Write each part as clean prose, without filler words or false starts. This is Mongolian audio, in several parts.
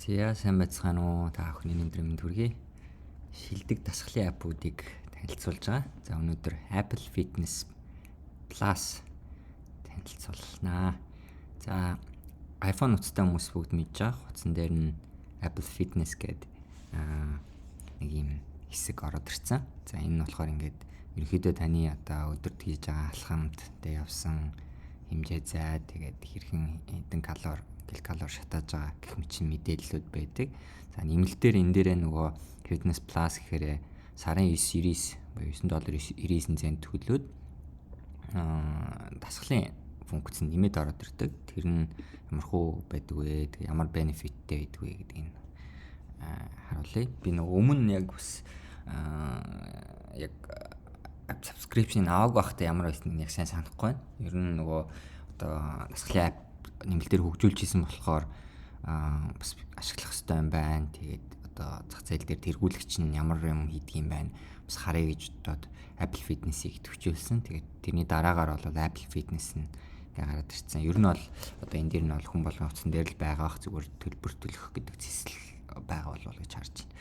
За сайн байцгаана уу та бүхний өнөөдөр минь төргий шилдэг дасгалын аппуудыг танилцуулж байгаа. За өнөөдөр Apple Fitness Plus танилцуулнаа. За iPhone утастай хүмүүс бүгд мэдж байгаа. Утсан дээр нь Apple Fitness гэдэг нэг юм хэсэг ороод ирсэн. За энэ нь болохоор ингээд ерөнхийдөө таны одоо өдөрт хийж байгаа алхамд тэ явсан хэмжээ зай тэгээд хэрхэн хэдэн калори шатааж байгаа гэх мэт мэдээллүүд байдаг. За нэмэлтээр энэ дээрээ нөгөө Fitness Plus гэхээр сарын $9.99 төлөөд дасгалын функц нэмээд ороод ирдэг. Тэр нь ямархуу байдаг вэ? Ямар бенефиттэй байдаг вэ гэдгийг харуулъя. Би нөгөө өмнө яг бас яг subscription аваагүй байхдаа ямар байсныг яг сайн санахгүй байна. Ер нь нөгөө одоо дасгалын app нэмэлтээр хөгжүүлж хийсэн болохоор бас ашиглах хэрэгтэй юм байна. Тэгээд одоо зах зээл дээр тэргүүлэгч нь ямар юм хийдэг юм байна. Бас харъя гэж бодоод Apple Fitness-ийг төвчүүлсэн. Тэгээд тэрний дараагаар бол Apple Fitness нь гараад ирсэн. Ер нь бол одоо энэ дээр нь бол хүн болгон утсан дээр л байгаах зүгээр төлбөр төлөх гэдэг зэсэл байгаа болов гэж харж байна.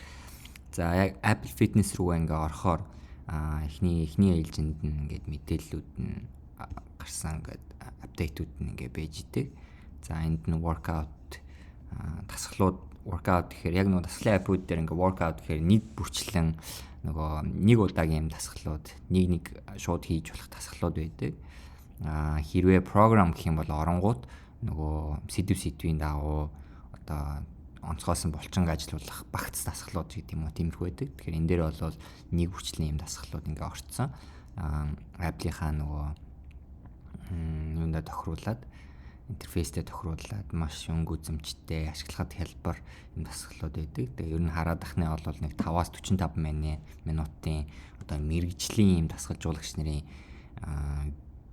За яг Apple Fitness руу ингээ орохоор эхний ээлжинд нь ингээд мэдээллүүд нь гарсан ингээд апдейтүүд нь ингээ байж идэг. За энд нь workout гэхээр яг нөгөө дасгалын аппууд дээр ингээ workout гэхээр нэг бүрчлэн нөгөө нэг удаагийн юм дасгалууд нэг шууд хийж болох дасгалууд байдаг. Хэрвээ програм гэх юм бол оронгууд нөгөө сэдвийн дагуу одоо онцгойсон булчинг ажиллуулах багц дасгалууд гэдэг юм уу тиймэрхүү байдаг. Тэгэхээр энэ дээр бол нэг бүрчлэн юм дасгалууд ингээ орцсон. Apple-ийнхаа нөгөө юундаа тохируулаад интерфейстэй тохируулаад маш өнгө үзэмжтэй ашиглахад хялбар юм дасгалууд байдаг. Тэгээ ер нь хараад ахны бол нэг 5-45 минутын одоо мэргэжлийн юм дасгалжуулагч нарын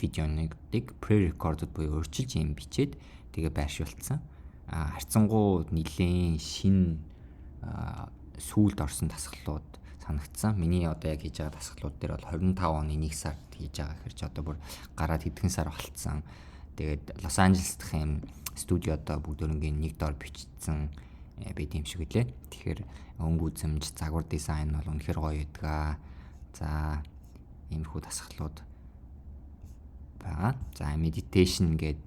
видеонуудыг pre-recorded буюу өөрчилж юм бичээд тэгээ байршуулсан. Харьцангуй нэлээд шинэ сүүлд орсон дасгалууд санагдсан. Миний одоо яг хийж байгаа дасгалууд дээр бол 25 оны 1 сард хийж байгаа хэрэг ч одоо бүр гараад хэдхэн сар болцсон. Тэгээд Лос Анжелес дэх юм студиодоо бүгдөрөнгийн нэг дор бичсэн байт юм шиг үлээ. Тэгэхээр өнгө үзэмж, загвар дизайн бол үнэхээр гоё байдаг. За иймэрхүү дасгалууд байгаа. За meditation гэдэг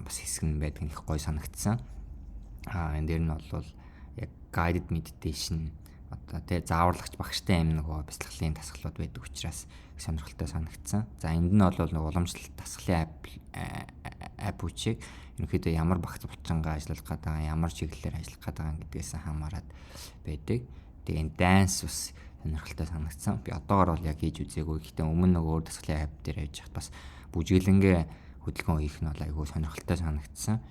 бас хэсэг нь байдаг нь их гоё санагдсан. Энэ дээр нь бол яг guided meditation одоо тэгээ зааварлагч багштай юм нөгөө бяцлаглалын дасгалууд байдаг учраас сонирхолтой санагдсан. За энд нь бол нөгөө уламжлалт дасгалын app үчиг ерөнхийдөө ямар багц булчингаа ажиллах гэдэг, ямар чиглэлээр ажиллах гэдэг гэдгээс хамаарат байдаг. Тэгээ энэ dance бас сонирхолтой санагдсан. Би одоогоор бол яг хийж үзээгүй. Гэхдээ өмнө нөгөө өөр дасгалын app дээр явж хат бас бүжиглэнгээ хөдөлгөөн хийх нь бол айгүй сонирхолтой санагдсан.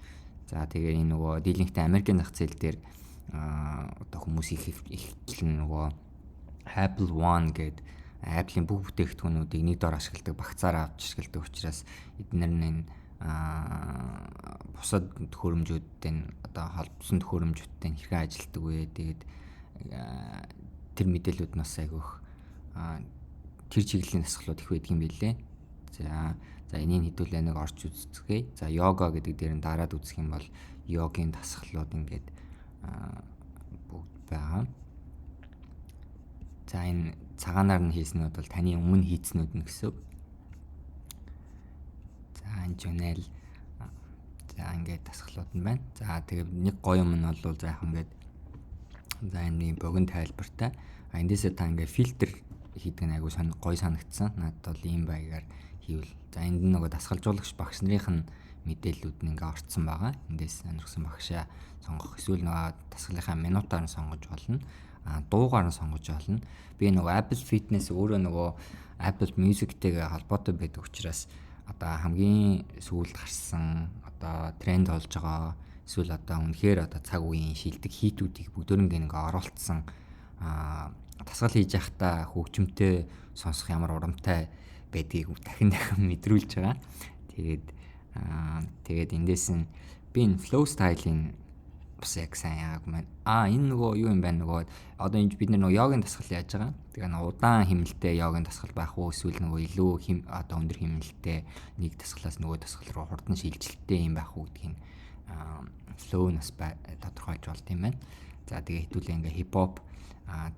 За тэгээ энэ нөгөө дийлэнхтэй Америкийн зах зээл дээр одоо хүмүүс их нөгөө Apple One гэдэг Apple-ийн бүх бүтээгдэхүүнүүдийг нэг дор ашигладаг, багцаар авч ашигладаг учраас эдгээр нь бусад төхөөрөмжүүдтэй одоо холбосон төхөөрөмжүүдтэй хэрхэн ажилладаг вэ? Тэгээд тэр мэдээлүүд нь бас айгүйх тэр чиглэлийн дасгалууд их байдаг юм билээ. За энийг хэдүүлээ нэг орч үзцгээе. За йога гэдэг дээр нь дараад үзэх юм бол йогийн дасгалууд ингээд бүгд байгаа. За энэ цагаанаар нь хийснүүд бол таны өмнө хийцнүүд нь гэсэн. За энэ journal за ингээд дасгалууд нь байна. За тэгээ нэг гоё юм нь бол заах ингээд за энэ богино тайлбартай. Эндээсээ та ингээд фильтр хийдэг нь айгу гоё санагдсан. Надад бол ийм байгаар хийвэл за энд нөгөө дасгалжуулагч багш нарын мэдээллүүд нь ингээ орцсон байгаа. Эндээс сонирхсан багшаа сонгох эсвэл нөгөө дасгалынхаа минутаар нь сонгож болно. Дуугаар нь сонгож болно. Би нөгөө Apple Fitness өөрөө нөгөө Apple Music-тэйгээ холбоотой байдаг учраас одоо хамгийн сүүлд гарсан одоо тренд болж байгаа эсвэл одоо үнэхээр одоо цаг үеийн шилдэг хийтүүдийг бүгдөрөнгөө ингээ оруулсан дасгал хийж явахдаа хөгжимтэй сонсох ямар урамтай байдгийг дахин мэдрүүлж байгаа. Тэгээд эндээс нь би энэ flow style-ийн бас яг сайн яагаад маань энэ нөгөө юу юм байна нөгөө одоо энэ бид нөгөө йогийн дасгал яаж байгаа. Тэгээ нөгөө удаан хэмнэлттэй йогийн дасгал байх уу эсвэл нөгөө илүү одоо өндөр хэмнэлттэй нэг дасгалаас нөгөө дасгал руу хурдан шилжилттэй юм байх уу гэдгийг flow нас тодорхойлж болд юм байна. За тэгээ хэдүүлээ ингээ хип хоп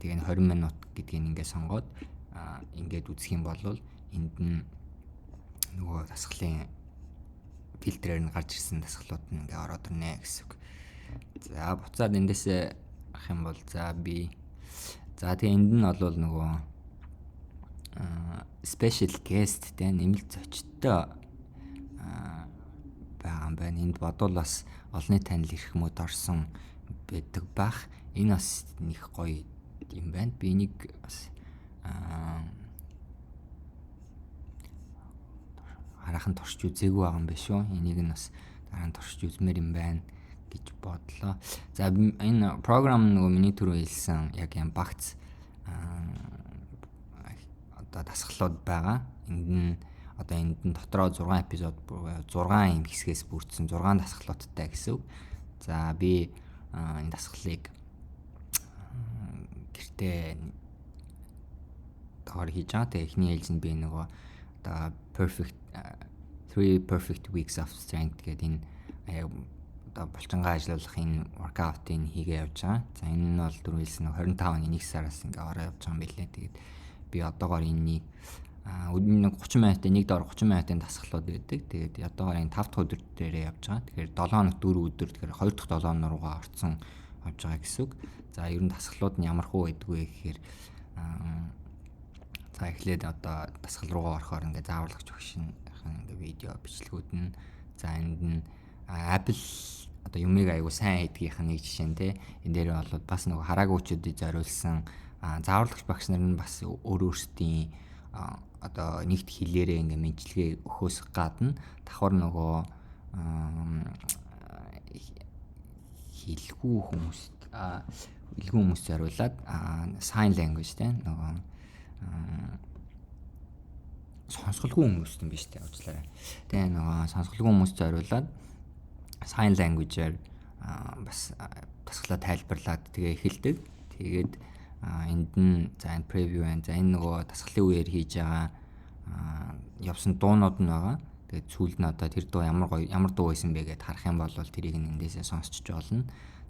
тэгээ 20 минут гэдгийг ингээ сонгоод ингээд үзэх юм бол энд нь нөгөө дасгалын фильтрээр нь гарч ирсэн дасгалууд нь ингээ ороод ирнэ гэсэн үг. За буцаад эндээсээ ах юм бол тэгээ энд нь бол нөгөө special guest тэ нэмэлт зочдтой байгаа юм байна. Энд бодвол бас олонний танил ирэх мөд орсон байдаг бах. Энэ бас нэг гоё юм байна. Би нэг бас хараахан туршиж үзээгүй байгаа юм байна шүү. Энийг нь бас дараа нь туршиж үзмээр юм байна гэж бодлоо. За энэ програм нөгөө миний түрүү хэлсэн яг юм багц одоо дасгалууд байгаа. Энд нь дотроо 6 эпизод 6 юм хэсгээс бүрдсэн 6 дасгалуудтай гэсэн үг. За би энэ дасгалыг гэртээ доор хийж байгаа. Тэгээ эхний ээлжинд би нөгөө одоо 3 perfect weeks of strength гэдэг энэ одоо булчингаа ажиллуулах энэ workout-ыг хийгээ явж байгаа. За энэ нь бол түрүү хэлсэн 25-ны 1 сараас ингээ ороо явж байгаа юм билээ. Тэгээд би одоогоор энэний 30 минутын нэг доор 30 минутын дасгалууд байдаг. Тэгээд одоогоор энэ 5 дахь өдөр дээрээ явж байгаа. Тэгэхээр 7 хоног 4 өдөр тэгэхээр 2 дахь 7 хоног руугаа орцсон явж байгаа гэсэн үг. За ер нь дасгалууд нь ямар хөө байдгүй гэхээр за эхлээд одоо дасгал руугаа орохоор ингээ зааварлагч өгшин ингээ видео бичлэгүүд нь за энд нь Apple одоо юмыг аягүй сайн хийдгийнх нэг жишээ нь те энэ дээр бол бас нөгөө хараагуучуудыг зориулсан зааварлагч багш нар нь бас өөрсдийн одоо нэгт хэлээрээ ингээ мэдлэгээ өгөхөөс гадна давхар нөгөө хэлгүй хүмүүс зориулаад sign language те нөгөө сонсголгүй хүмүүс юм биш те уучлаарай. Тэгээ нөгөө сонсголгүй хүмүүс зориулаад sign language-аар бас дасгалаа тайлбарлаад тэгээ эхэлдэг. Тэгээд энд нь за энэ preview байна. За энэ нөгөө дасгалын үеэр хийж байгаа явсан дуунууд нь байгаа. Тэгээд сүүлд нь одоо тэр дуу ямар дуу байсан бэ гэдээ харах юм бол тэрийг эндээсээ сонсчих болно.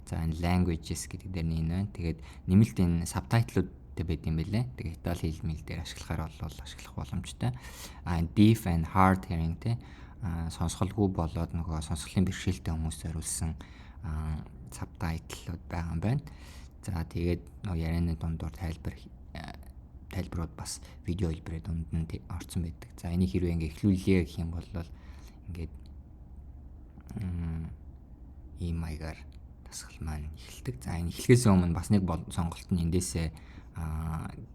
За энэ languages гэдэг дээр нь байна. Тэгээд нэмэлт энэ subtitle-уудтэй байд юм байлээ. Тэгээд Итали хэл мэл дээр ашиглахаар бол ашиглах боломжтой. Deaf and hard hearing те сонсголгүй болоод нөгөө сонсголын бэрхшээлтэй хүмүүс зориулсан subtitle-ууд байгаа юм байна. За тэгээд нөгөө ярианы дундуур тайлбарууд бас видео хэлбэрээр дунд нь орсон байдаг. За энийг хэрвээ ингээ эхлүүлээ гэх юм бол ингээд ийм маягаар дасгал маань эхэлдэг. За энэ эхлэхээс өмнө бас нэг сонголт нь эндээсээ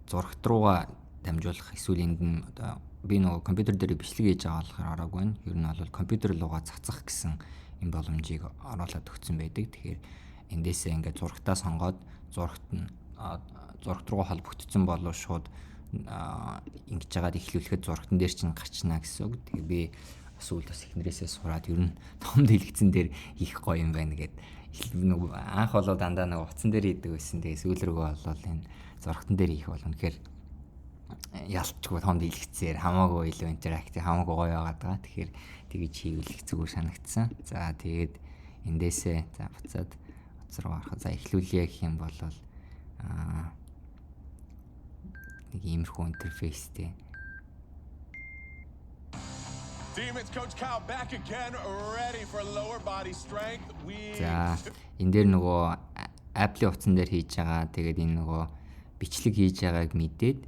зурагт руугаа дамжуулах эсвэл энд нь одоо би нөгөө компьютер дээр бичлэг хийж байгаа болохоор ороогүй байна. Ер нь бол компьютер руугаа цацах гэсэн юм боломжийг оруулаад өгсөн байдаг. Тэгэхээр эндээсээ ингээд зурагтаа сонгоод зурагт руу холбогдсон болов шууд ингэж жагаад эхлүүлэхэд зурагтан дээр чинь гарчна гэсэн үг. Тэгээ би сүүлд бас эхнэрээсээ сураад ер нь том дэлгэцэн дээр хийх гоё юм байна гэд нөгөө анх болоо дандаа нөгөө утсан дээр хийдэг байсан. Тэгээ сүүл рүүгээ болол энэ зурагтан дээр хийх болно. Тэгэхээр ялчгүй том дэлгэцээр хамаагүй илүү интерактив хамаагүй гоё байгаад байгаа. Тэгэхээр тэгж хийвэл зүгээр санагдсан. За тэгээд эндээсээ за буцаад утас руу орох. За эхлүүлье гэх юм бол нэг иймэрхүү интерфейстэй. Team, it's Coach Kyle back again, ready for lower body strength. За энэ дээр нөгөө Apple-ийн утсан дээр хийж байгаа. Тэгээд энэ нөгөө бичлэг хийж байгааг мэдээд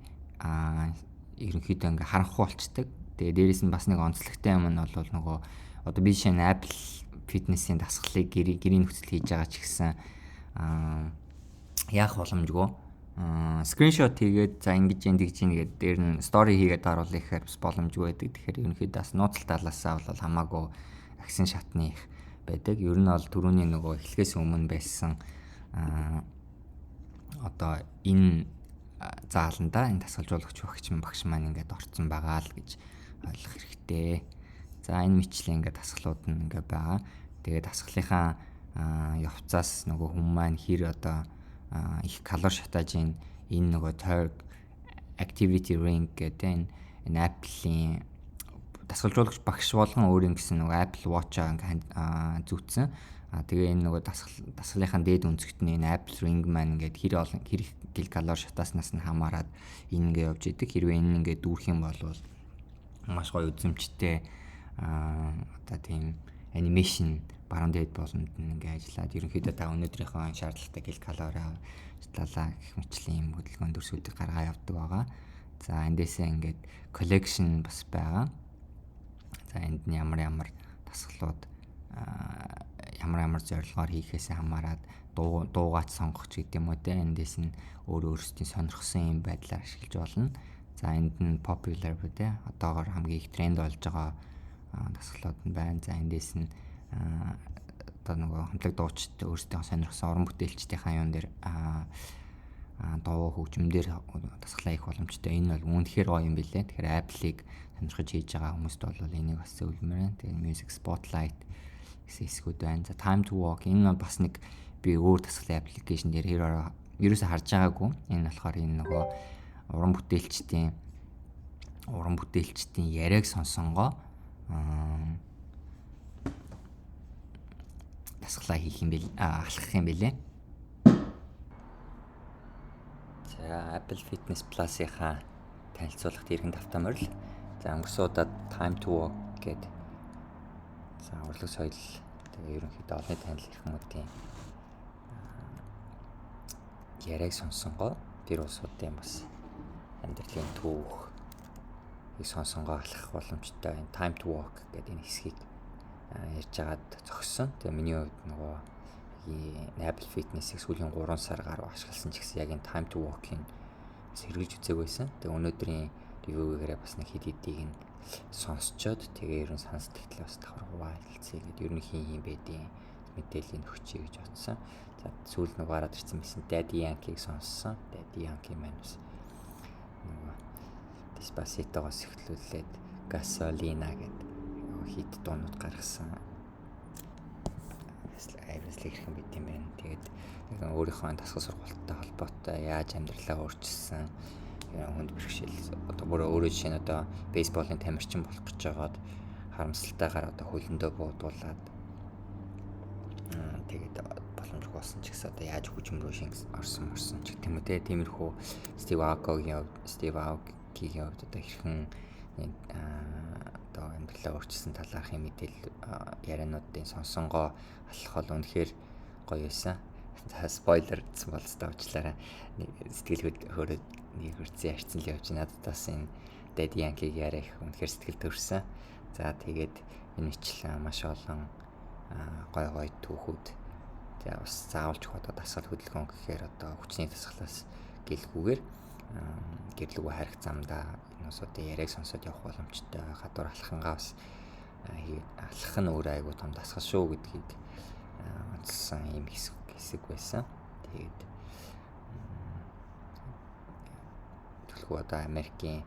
ерөнхийдөө ингээ харанхуй болцдог. Тэгээд дээрэс нь бас нэг онцлогтой юм нь бол нөгөө одоо би шинэ Apple Fitness-ийн дасгалыг гэрийн нөхцөл хийж байгаа ч гэсэн яах боломжгүй. Скриншот хийгээд за ингэж гэдэг дээр нь стори хийгээд оруулах гэхээр бас боломжгүй байдаг. Тэгэхээр ерөнхийдөө бас нууцлал талаасаа бол хамаагүй агсын шатны их байдаг. Ер нь бол түрүүний нөгөө эхлэхээс өмнө байсан одоо энэ зааланда энэ дасгалжуулагч багш маань ингээд орцсон байгаа л гэж ойлгох хэрэгтэй. За энэ мэтчлэн ингээд дасгалууд нь ингээд байгаа. Тэгээд дасгалынхаа явцаас нөгөө хүмүүс маань хэр одоо их калори шатааж энэ нөгөө Turk Activity Ring гэдэг энэ Apple-ийн дасгалжуулагч багш болгон өөрийн гэсэн нөгөө Apple Watch-аа ингээд зүүцсэн Тэгээ энэ нөгөө дасгалынхаа дээд өнцгт нь энэ Apple Ring маань ингээд хэр килокалори шатааснаас нь хамаарат энэ ингээд явж идэг. Хэрвээ энэ ингээд дүүрэх юм бол маш гоё үзэмжтэй одоо тийм анимашн баруун дээд болонд ингээд ажиллаад ерөнхийдөө та өнөөдрийнхөө шаардлагатай килокалори шатлалаа гэх мэтлийн юм хөдөлгөөн дүрсүүдийг гаргаа явдаг байгаа. За эндээсээ ингээд collection бас байгаа. За энд нь ямар дасгалууд ямар зорилгоор хийхээс хамаарат дуугаач сонгох ч гэдэм үү те эндээс нь өөрсдийн сонирхсан юм байдлаар ашиглаж болно. За энд нь popular бо те одоогоор хамгийн их тренд болж байгаа дасгалууд нь байна. За эндээс нь одоо нөгөө хамтлаг дуучид өөрсдийн сонирхсан уран бүтээлчдийнхаа юун дээр дуу хөгжмөөр дасгалаа хийх боломжтой. Энэ бол үнэхээр гоё юм билээ. Тэгэхээр Apple-ыг сонирхож хийж байгаа хүмүүст бол энийг бас зөвлөмөр. Тэгээ Music Spotlight гэсэн хэсгүүд байна. За Time to Walk энэ бол бас нэг би өөр дасгалын аппликейшн дээр ерөөсө харж байгаагүй. Энэ болохоор энэ нөгөө уран бүтээлчдийн яриаг сонсонгоо дасгалаа хийх юм бэл алхах юм бэлээ. За Apple Fitness Plus-ийнхаа танилцуулгад иргэн тавтамаар л. За өнгөрсөн удаад Time to Walk гэдэг за урлаг соёл тэгээ ерөнхийдөө олонний танил хүмүүсийн яриаг сонсонгоо тэр улсуудын бас амьдралын түүх сонсонгоо алхах боломжтой байна. Time to Walk гэдэг энэ хэсгийг ярьж агаад зогссон. Тэгээ миний хувьд нөгөө Apple Fitness-ийг сүүлийн 3 сар гаруй ашигласан ч гэсэн яг энэ Time to Walk-ийг сэргийлж үзээг байсан. Тэгээ өнөөдрийн ревюгээрээ бас нэг хэд хэдийг нь сонсчоод тэгээ ерөн санс тэгтлээ бас давхар хуваалцъя гэдэг ер нь юм байдیں۔ Мэдээллийг өгчэй гэж бодсон. За сүүл нэг гараад ирсэн байсан Daddy Yankee-г сонссон. Daddy Yankee маань бас нөгөө Despacito-гоос эхлүүлээд Gasolina гэдэг хит дуунууд гаргасан. Айвслыг ирэх юм байт юм байна. Тэгээд өөрийнхөө дасгал сургалттай холбоотой яаж амьдралаа өөрчилсөн хүнд бэрхшээл одоо өөрөө жишээ нь одоо бейсболын тамирчин болох гэж байгаад харамсалтайгаар одоо хөлөндөө буудуулаад тэгээд боломжгүй болсон ч гэсэн одоо яаж хүчмөр рүү орсон ч гэх юм үү те. Тиймэрхүү Steve Aoki-гийн хувьд одоо хэрхэн одоо амьдралаа өөрчилсөн талаарх юм мэдээлэл яриануудын сонсонгоо алах бол үнэхээр гоё байсан. За спойлер гэсэн бол ставчлаараа нэг сэтгэл хөөрөд нэг хурцсан ярьсан л явж надад бас энэ Daddy Yankee-г яриах үнэхээр сэтгэл төрсөн. За тэгээд энэ ичлэн маш олон гой түүхүүд тэгээ бас заавалж одоо дасгал хөдөлгөөн гэхээр одоо хүчний дасгалаас гэлгүүгээр гэрлэгүү харих замдаа энэ усуудын яриаг сонсоод явах боломжтой. Гадуур алхангаа бас алхах нь өөрөө айгүй том дасгал шүү гэдгийг онцлсан юм хэсэг байсан. Тэгээд төлхөө одоо Америкийн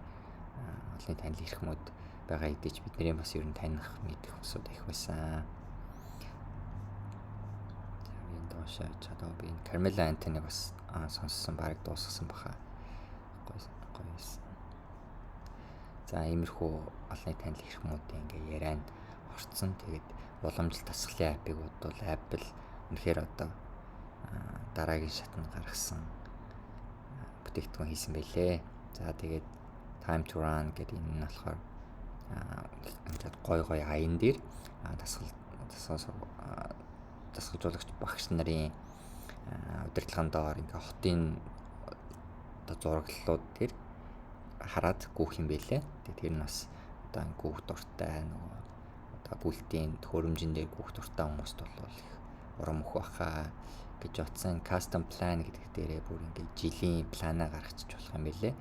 олонний танил эрхмүүд байгаа хэдий ч бидний бас ер нь таних мэдэх усуд их байсан. За энэ доошоо чадаа би Carmelo Anthony бас сонссон баг дуусгасан баха. Гойсон. За иймэрхүү олонний танил эрхмүүдийн ингээ ярианд орцсон. Тэгээд уламжлалт дасгалын апыг бодвол Apple үнэхээр одоо дараагийн шатнд гаргасан бүтээгдэхүүн хийсэн байлээ. За тэгээд Time to Run гэдэг энэ нь болохоор гой аян дээр дасгалжуулагч багш нарын удирдлагын доор ингээ хотын одоо зураглалууд тэр хараад гүөх юм байлээ. Тэгээд тэр нь бас одоо гүөх дуртай нөгөө одоо бүлтийн төхөөрөмжн дээр гүөх дуртай хүмүүст бол их урам өгөх баха гэж утсан. Custom plan гэдэг дээрээ бүр ингээ жилийн планаа гаргачих болох юм байлээ.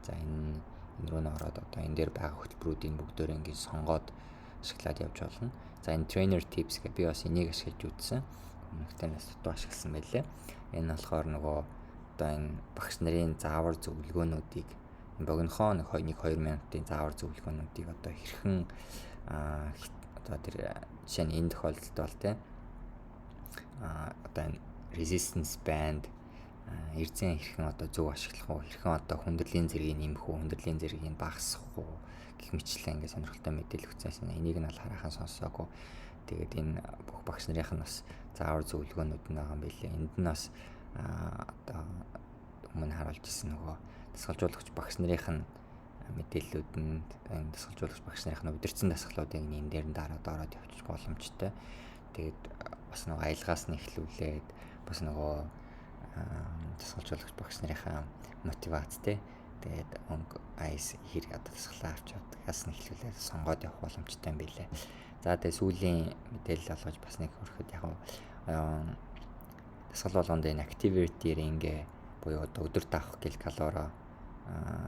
За энэ рүү н ороод одоо энэ дээр байгаа хөтөлбөрүүдийн бүгдөө ингээ сонгоод ашиглаад явж болно. За энэ trainer tips гэх би бас энийг ашиглаж үзсэн. Өмнөхтэй нас дутуу ашигласан байлээ. Энэ болохоор нөгөө одоо энэ багш нарын заавар зөвлөгөөнүүдийг богинохоо нэг 2 минутын заавар зөвлөгөөнүүдийг одоо хэрхэн одоо тэр жишээ нь энэ тохиолдолд бол тийм одоо энэ resistance band эрзэн хэрхэн одоо зөв ашиглах уу, хэрхэн одоо хүндрлийн зэргийг нэмэх үү, хүндрлийн зэргийг багасгах уу гэх мэтлээ ингээд сонирхолтой мэдээлэл өгсөн. Энийг нь аль хараахан сонсоогүй. Тэгээд энэ бүх багш нарын нь бас заавар зөвлөгөөнүүд нь байгаа юм билээ. Энд нь бас одоо өмнө харуулж ирсэн нөгөө дасгалжуулагч багш нарын мэдээллүүд нь дасгалжуулагч багш нарын удирдсан дасгалуудыг энэ дээр нь дараад ороод явчих боломжтой. Тэгээд бас нөгөө аялгаас нь эхлүүлээд бас нөгөө дасгалжуулагч багш нарын мотивац тэгээд өнгө айс хэрэг одоо дасгалаа авч явдагаас нь эхлүүлээд сонгоод явах боломжтой юм билээ. За тэгээд сүүлийн мэдээлэл олгож бас нэг хөрөхөд яг дасгал болгонд энэ activity ring буюу одоо өдөр таах килокалори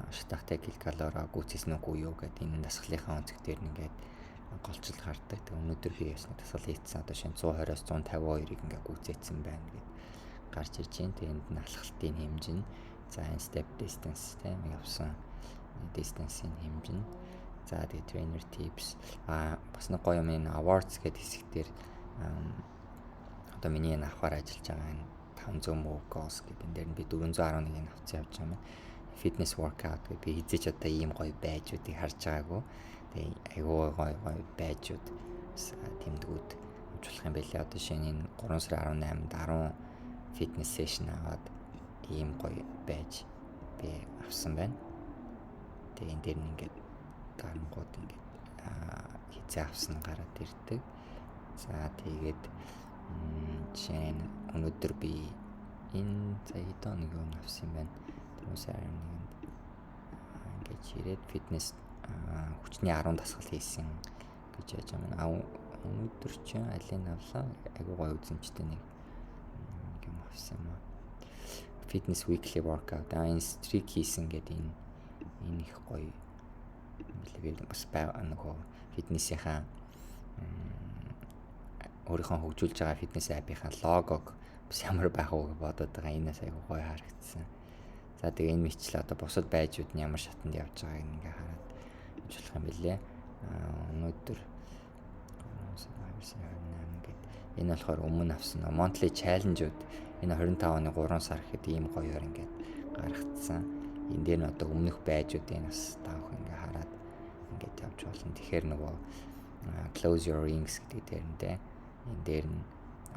шатахтай килокалори гүйцэсэн үгүй юу гэдэг энэ дасгалынхаа өнцөг дээр ингээд голчлол гардаг. Тэг өнөөдөр би ясна дасгал хийсэн одоо шинэ 120-оос 152-ыг ингээд гүйцээсэн байна гэд гарч ирж байна. Тэг энд нь алхалтын хэмжээ нь за энэ step distance явсан distance-ийн хэмжээ нь за тэгээ trainer tips бас нэг гоё юм энэ awards гэдэг хэсэг дээр одоо миний энэ авахаар ажиллаж байгаа энэ 500 move goals гэдэг энэ дээр би 411-ийг авцсан явж байгаа юм. Fitness workout гэдэг би хизээч одоо ийм гоё байжуудыг харж байгаагүй. Тэгээ айгүй гоё байжууд тэмдгүүд амжуулах юм байлээ. Одоо шинэ энэ 3 сарын 18-нд 10 fitness session аваад ийм гоё байж би авсан байна. Тэгээ энэ дээр нь ингээд дарангууд ингээд хизээ авсан гараад ирдэг. За тэгээд жишээ нь өнөөдөр би энэ цагт нэг юм авсан юм байна. Сарын 1-нд ингээд ирээд фитнес хүчний 10 дасгал хийсэн гэж яаж юм. Өнөөдөр чинь алийг авлаа. Айгуу гоё үзэмжтэй нэг юм авсан юм. Fitness weekly workout энэ streak хийсэн гэдэг энэ их гоё билээ. Бас нөгөө фитнесийнхаа өөрийнхөө хөгжүүлж байгаа фитнес аппийнхаа логог бас ямар байх вэ бодоод байгаа. Энэс айгуу гоё харагдсан. За тэгээ энэ мэтлээ одоо бусад байжууд нь ямар шатанд явж байгааг ингээ хараад амжуулах юм билээ. Өнөөдөр энэ болохоор өмнө авсан monthly challenge-ууд энэ 25 оны 3 сар гэхэд ийм гоёор ингээд гаргацсан. Энд дээр нь одоо өмнөх байжуудын бас таах ингээ хараад ингээд явж болно. Тэгэхээр нөгөө close your rings гэдэг дээр нь энэ дээр нь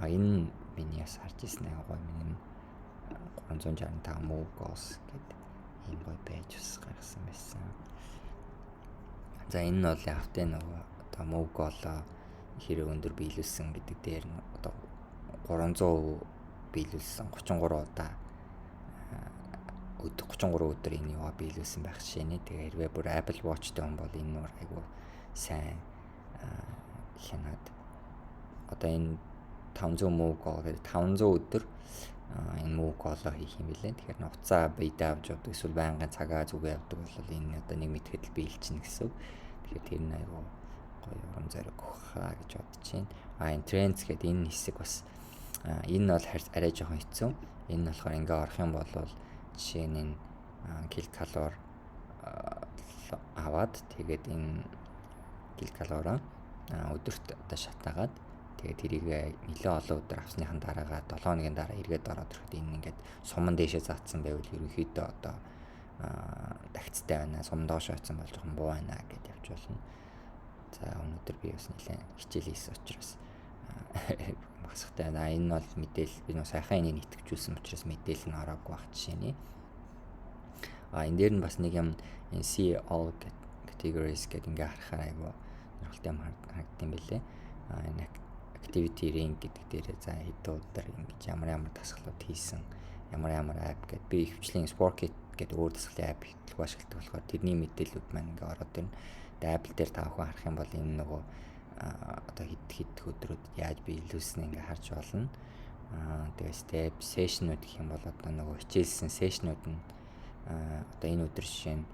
энэ миний бас харж ирсэн аа гоё миний 365 move goals гэдэг ийм гоё байж бас гаргасан байсан. За энэ нь бол явтай нөгөө одоо move goal хэрэг өндөр биелүүлсэн гэдэг дээр нь одоо 300% биелүүлсэн 33 удаа 33 өдөр энэ яваа биелүүлсэн байх жишээний. Тэгээ хэрвээ бүр Apple Watch-тэй хүн бол энэ нөр айгу сайн хянаад одоо энэ 500 move goal гэдэг 500 өдөр энэ move goal-оо хийх юм билээ. Тэгэхээр нуцаа бийдээ авч явдаг эсвэл байнгын цагаа зүгээ явдаг бол энэ одоо нэг мэтгэл биелчихнэ гэсэн. Тэгэхээр тэр нь айгу гоё урам зориг өгөхаа гэж бодож байна. Энэ trends гэдэг энэ хэсэг бас энэ бол арай жоохон хэцүү. Энэ нь болохоор ингээ орох юм бол жишээ нь килокалори аваад тэгээд энэ килокалороо өдөрт одоо шатаагаад тэгээд тэрийг нэлээд олон өдөр авсныхан дараагаа 7 хоногийн дараа эргээд ороод ирэхэд энэ ингээд суман дээшээ заацсан байвал ерөнхийдөө одоо тагцтай байна. Сум доош очсон бол жоохон буу байна гэж явж болно. За өнөөдөр би бас нэлээд хичээл хийсэн учраас масахтай байна. Энэ бол мэдээлэл би нөө сайхан энийг итгэвчүүлсэн учраас мэдээлэл нь ороогүй байх жишээний. Энэ дээр нь бас нэг юм энэ see all categories гэдэг ингээ харахаар айгу нөхөлтэй юм харагдсан байлээ. Энэ activity ring гэдэг дээр за хэдэн өдөр ингэж ямар дасгалууд хийсэн, ямар app гэдэг би хвчлийн sport kit гэдэг өөр дасгалын app хэлбэг ашигладаг болохоор тэрний мэдээлэлүүд маань ингээ ороод ирнэ. Тэгээ Apple дээр та бүхэн харах юм бол энэ нөгөө одоо хэд өдрүүд яаж биелүүлсэн ингээ харж болно. Тэгээ step session-ууд гэх юм бол одоо нөгөө хичээлсэн session-ууд нь одоо энэ өдөр жишээ нь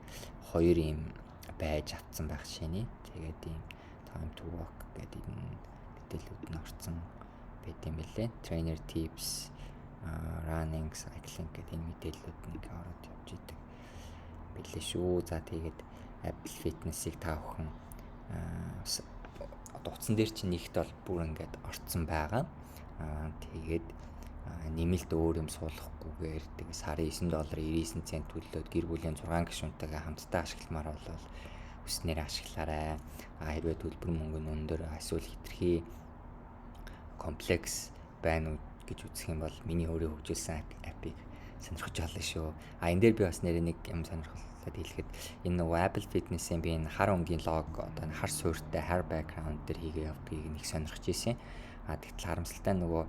2 юм байж авцсан байх жишээний. Тэгээд ийм time to walk гэдэг энэ мэдээлэлүүд нь орсон байт юм билээ. Trainer tips, running, cycling гэдэг энэ мэдээлэлүүд нь ингээ ороод явж идэг билээ шүү. За тэгээд Apple Fitness-ийг та бүхэн утсан дээр чинь нэгт бол бүр ингээд орцсон байгаа. Тэгээд нэмэлт өөр юм суулгахгүйгээр тэгээ сарын $9.99 төлөөд гэр бүлийн 6 гишүүнтэйгээ хамтдаа ашигламаар бол хүснээр ашиглаарай. Хэрвээ төлбөр мөнгө нь өндөр эсвэл хэтэрхий комплекс байна уу гэж үзэх юм бол миний өөрөө хөгжүүлсэн апыг сонирхож олно шүү. Энэ дээр би бас нэр нэг юм сонирхолтой хэлэхэд энэ нөгөө Apple Fitness-ийн би энэ хар өнгийн лого одоо хар суурьтай hair background дээр хийгээ явдгийг нэг сонирхож ирсэн. Тэгтэл харамсалтай нөгөө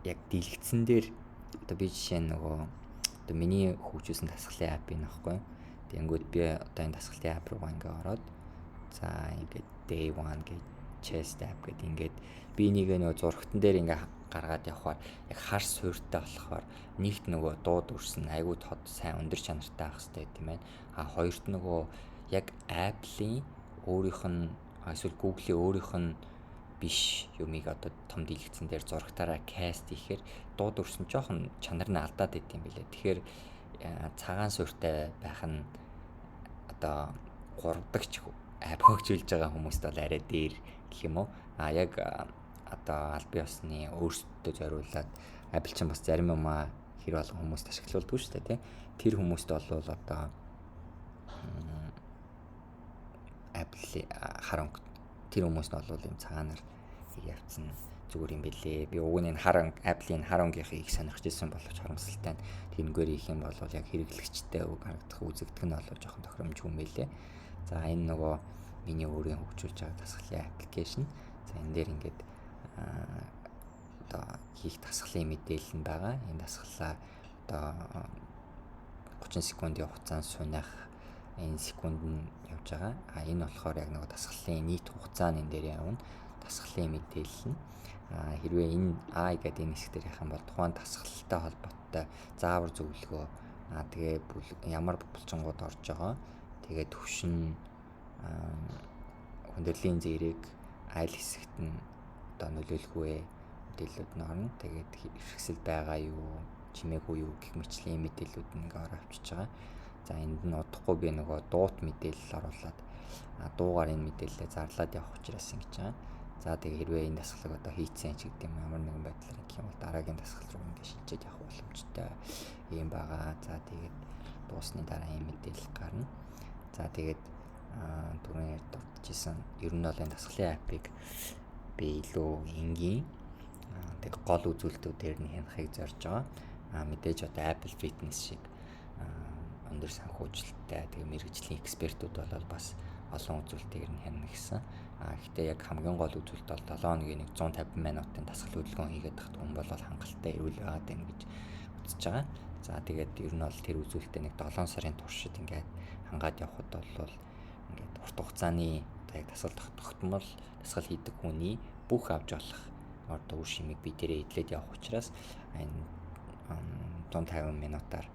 яг дийлэгдсэн дээр одоо би жишээ нөгөө одоо миний хөгжүүлсэн дасгалын ап юм аахгүй. Тэнгүүд би одоо энэ дасгалын ап руу ингээ ороод за ингээд day 1 гэж chest app гэдэг ингээд би нэг нөгөө зурагтан дээр ингээ гаргаад явхаар яг хар суурьтай болохоор нэгт нөгөө дууд үрсэн айгүй тод сайн өндөр чанартай байх хэрэгтэй тийм байна. Хоёрт нөгөө яг Apple-ийн өөрийнх нь эсвэл Google-ийн өөрийнх нь биш юмыг одоо том дийлэгцэн дээр зурагтаараа каст хийхээр дууд үрсэн жоохон чанар нь алдаад байт юм билээ. Тэгэхээр цагаан суурьтай байх нь одоо 3 дахь ап хөгжүүлж байгаа хүмүүст бол арай дээр гэх юм уу. Яг одоо аль бие усны өөрсдөө зориулаад Apple ч бас зарим юм хэр болгон хүмүүст ашиглуулдаг шүү дээ тий. Тэр хүмүүст бол одоо Apple харанг тэр хүмүүст нь бол юм цагаанаар явцсан зүгээр юм бэлээ. Би уг нь Apple-ийн харангийг их сонирхож ирсэн боловч харамсалтай нь тэрнгээр их юм бол яг хэрэглэгчтэй харагдах үзэгдэх нь бол жоохон тохиромжгүй юм бэлээ. За энэ нөгөө миний өөрийн хөгжүүлж байгаа дасгалын аппликейшн. За энэ дээр ингээд одоо хийх дасгалын мэдээлэл нь байгаа. Энэ дасгалаа одоо 30 секундын хугацаанд сунах энэ секунд нь явж байгаа. Энэ болохоор яг нэг дасгалын нийт хугацаа нь энэ дээр явна. Дасгалын мэдээлэл нь хэрвээ энэ гэдэг энэ хэсэг дээр явах юм бол тухайн дасгалтай холбоотой заавар зөвлөгөө тэгээ ямар булчингууд орж байгаа. Тэгээд төвшин хүндрлийн зэрэг аль хэсэгт нь одоо нөлөөлөхгүй мэдээлэлүүд нь орно. Тэгээд хэрэгсэл байгаа юу, чимээгүй юу гэх мэтлийн мэдээлэлүүд нь ингээ ороо авчиж байгаа. За энд нь удахгүй би нөгөө дуут мэдээлэл оруулаад дуугаар энэ мэдээлэлээ зарлаад явах учраас ингэж байгаа. За тэгээ хэрвээ энэ дасгалыг одоо хийцэн ч гэдэг юм ямар нэгэн байдлаар гэх юм бол дараагийн дасгал руу ингээ шилжиж явах боломжтой юм байгаа. За тэгээд дуусны дараа энэ мэдээлэл гарна. За тэгээд түрүүн дурдчихсан ер нь бол энэ дасгалын апыг би илүү энгийн тэг гол үзүүлэлтүүдээр нь хянахыг зорж байгаа. Мэдээж одоо Apple Fitness шиг өндөр санхүүжилттэй тэг мэргэжлийн экспертүүд бол бас олон үзүүлэлтээр нь хянах гэсэн. Гэхдээ яг хамгийн гол үзүүлэлт бол 7 хоногийн 150 минутын дасгал хөдөлгөөн хийгээд тахт хүн бол хангалттай эрүүл байгаад байна гэж үзэж байгаа. За тэгээд ер нь бол тэр үзүүлэлтээ нэг 7 сарын туршид ингээд хангаад явхад бол ингээд урт хугацааны яг дасгал тогтмол дасгал хийдэг хүний бүх авч болох одоо үр шимийг би дээрээ идэлээд явах учраас энэ 150 минутаар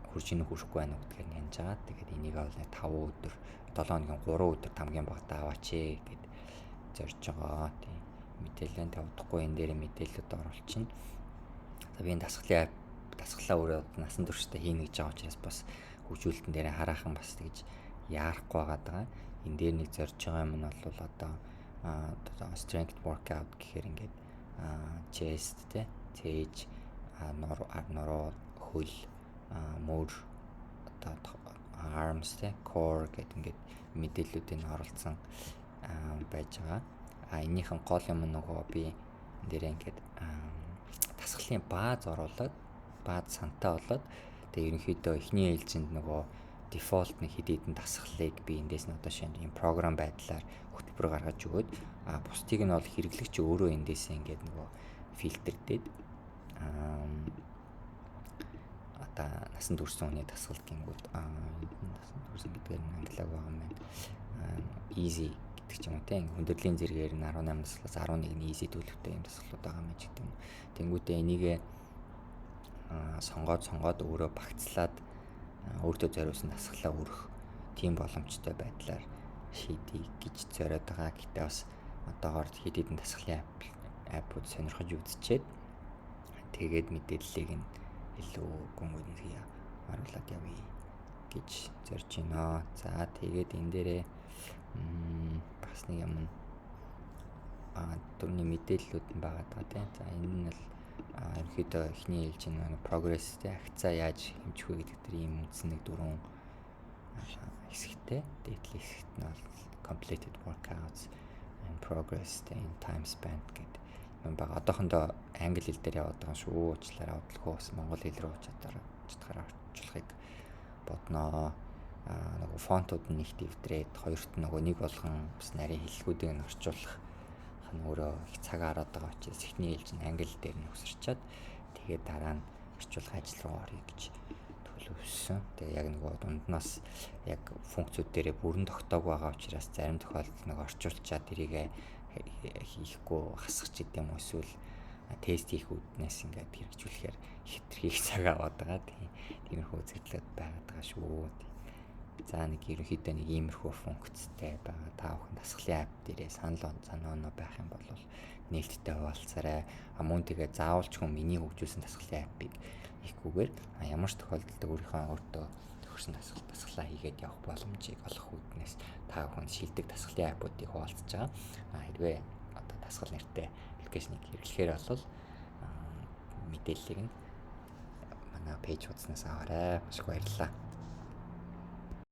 хурцын хүрхгүй байна гэдгээр нь хянаж байгаа. Тэгээд энийг бол 5 өдөр 7 хоногийн 3 өдөр хамгийн багтаа аваач гэд зорж байгаа. Тийм мэдээлэлд тавдахгүй энэ дээр мэдээлэлд оруулчихна. За би энэ дасгалаа өөрөө насан туршдаа хийнэ гэж байгаа учраас бас хөгжүүлэлтэн дээр хараахан бас тэгж яарахгүй байгаа. Энэ дээр нэг зорж байгаа юм нь бол одоо strength workout гэхээр ингээд chest тэ цээж нуруу хөл мөр одоо arms тэ core гэдэг ингээд мэдээллүүдийг оруулсан байж байгаа. Энийхэн гол юм нөгөө би энэ дээр ингээд дасгалын бааз оруулаад бааз сантай болоод тэгээ ерөнхийдөө эхний ээлжинд нөгөө дефолт нэг хэд хэдэн дасгалыг би эндээс нь одоо шинэ юм програм байдлаар хөтөлбөр гаргаж өгөөд бусдыг нь бол хэрэглэгч өөрөө эндээс ингээд нөгөө фильтрдээд одоо насан туршсан хүний дасгал гингүүд насан туршсан гэдгээр нь англиар байгаа юм байна. Easy гэдэг ч юм уу тийм хүндрлийн зэрэгээр нь 18 дасгалаас 11-ний easy төлөвтэй юм дасгалууд байгаа юм ч гэдэг юм. Тэнгүүтээ энийгээ сонгоод өөрөө багцлаад өөртөө зориулсан дасгалаа өргөх тийм боломжтой байдлаар шийдье гэж зориод байгаа. Гэтэ бас одоогоор хэд хэдэн дасгалын аппууд сонирхож үзчихэд тэгээд мэдээллийг нь илүү гүнгүнзгий оруулаад явъя гэж зорж байна. За тэгээд энэ дээрээ бас нэг юм түрний мэдээллүүд нь байгаа даа тийм. За энэ нь л ерөнхийдөө эхний ээлжийн прогресстэй хагцаа яаж хэмжих вэ гэдэг тэр ийм үндсэн нэг 4 хэсэгтэй. Дээдлийн хэсэгт нь бол completed workouts, progress in time spent гэдэг юм байгаа. Одоохондоо англи хэл дээр яваад байгаа шүү. Уучлаарай бодлого бас монгол хэл рүү чадхаараа орчуулахыг бодноо. Нөгөө фонтууд нь их дэвдрээд хоёрт нөгөө нэг болгон бас нарийн хэллэгүүдийг нь орчуулах өөрөө их цаг хараад байгаа учраас эхний хэлж нь англи дээр нь өсөрчээд тэгээд дараа нь орчуулах ажил руу орё гэж төлөвлөсөн. Тэгээ яг нөгөө дунднаас яг функцүүд дээрээ бүрэн тогтоог байгаа учраас зарим тохиолдолд нэг орчуулчаад тэрийг хийхгүй хасгах гэдэг юм уу эсвэл тест хийх үүднээс ингээд хэрэгжүүлэхээр хитрхийг цаг аваад байгаа. Тиймэрхүү үзэгдлүүд байгаад байгаа шүү. За нэг ерөнхийдөө нэг иймэрхүү функцтэй байгаа. Та бүхэн дасгалын апп дээрээ санаа байх юм бол нээлттэй хуваалцаарай. Мөн тэгээ заавалч хүн миний хөгжүүлсэн дасгалын аппыг хийхгүйгээр ямар ч тохиолдолд өөртөө төгссөн дасгалаа хийгээд явах боломжийг олох үүднээс та бүхэн шилдэг дасгалын аппуудыг хуваалцаж байгаа. Хэрвээ одоо дасгал нэртэй аппликейшнийг хэрэглэхээр бол мэдээллийг нь манай пэйж хуудаснаас аваарай. Маш их баярлалаа.